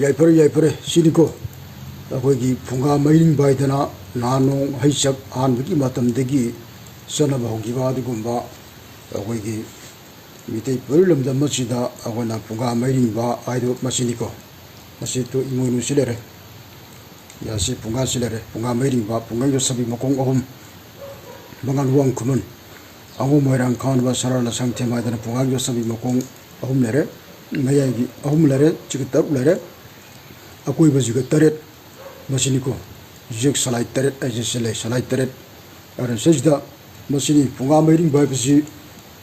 야이퍼레 시리코 아고기 풍가 마이링 바이드나 나농 하이삭 한부기 마탐데기 선나바 호기바드군바 아고기 밑에 벌름다 멋지다 아고나 풍가 마이링 바 아이도 마시니코 마시 또 이모이누 실레레 야시 풍가 실레레 풍가 마이링 바 풍가 요사비 모공 어홈 망한 우왕 구문 아고 모이랑 카운바 사라나 상태 마이드나 풍가 요사비 모공 어홈 레레 ngayaigi ahum lare chig tar lare akoi ba jiga taret masini ko jek salai taret aje sele salai taret aran sajda masini punga mairing ba bisi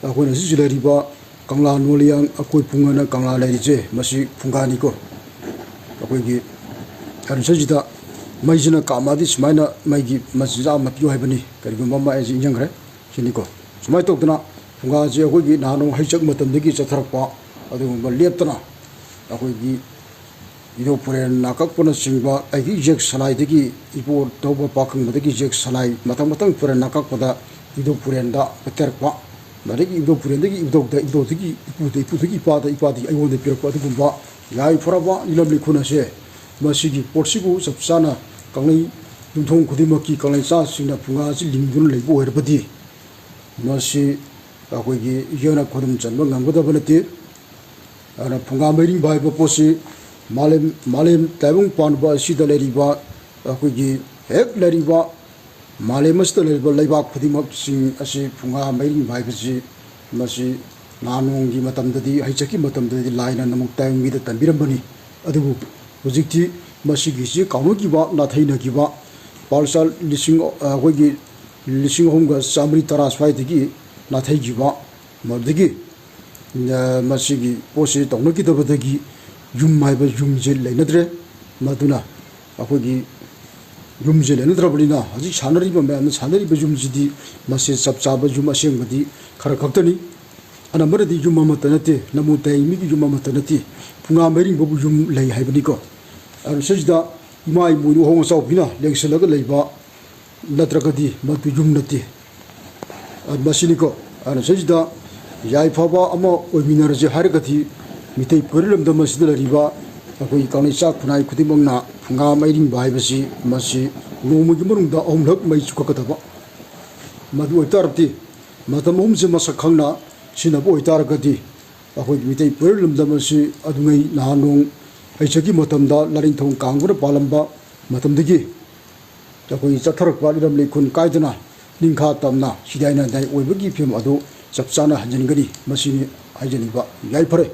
akoi na sijilari ba kangla noliang akoi punga na kangla lai je masi punga ni ko akoi gi aran sajda maijina kamadi smaina maigi masja mapyo haibani karigo mama aje injangre sini ko sumai tokdana punga je akoi gi nanu haichak matam degi chatharakpa अदुगुम्बा लेप्तना अखोइगी इदो पुरेन नाककपना सिंगबा आइगी जेक सलाइदगी Ipoh तौबा पाखंगदगी जेक सलाइ मतंग मतंग पुरेन नाककपदा इदो पुरेनदा पतेरपा मरेगी इदो पुरेनदगी इदोदगी इपुदगी इपादी आइगोंदे पिरपा अदुगुम्बा याइ फराबा इलमलि खुनासे मसिगी पोर्सिबु सबसाना कंगलै दुंथों खुदिमकी कंगलै सा सिंना फुंगा सि लिंगदुन लेबो हेरबदी मसि अखोइगी यना खुदम चनबा ngangdaba nate ana punga mairing bai ba posi malem tabung pan ba sida leriba akogi hek leriba malemas ta leriba leiba khudimak sing asi punga mairing bai ba si masi nanong gi matam dadi haichaki matam dadi laina namuk tang mi da tanbiram bani adubu hojikti masi gi si kaunu gi ba na thaina gi ba palsal lising akogi lising homga samri taras fai digi na thai gi ba mardigi masigi posi tongnoki dabadagi yum maiba yumje leinadre maduna akogi yumje leinadrabulina haji sanariba mayamna sanariba yumjidi masi sabchaba yum asengbadi khara khaktani ana maradi yum amata nate namu taimi gi yum amata nate punga mairing bobu yum lei haibani ko ar sajda imai mu hongo saw bina lengselaga leiba natragadi matu yum nate ar masini ko ar sajda याई फाबा अमा ओइमिनरजे हारगथि मितै परिलम दम सिदलरिबा अखोइ कांगै चाक खुनाइ खुदिमंगना फुंगा माइरिंग बाइबसि मसि नोमुगि मनुंगदा अमलक मै चुककदबा मदु ओइतारति मतम हमसे मसक खंगना सिनबो ओइतारगदि अखोइ मितै परिलम दम सि अदुङै नानों हैचगी मतमदा लरिंग थों कांगुर पालंबा मतमदगी अखोइ चथरक पालिरम लेखुन कायदना निंखा तमना सिदाइना दाइ ओइबगी फिम अदु सबसाना हंजनगनी मसीनी हाइजनिबा याइफरे।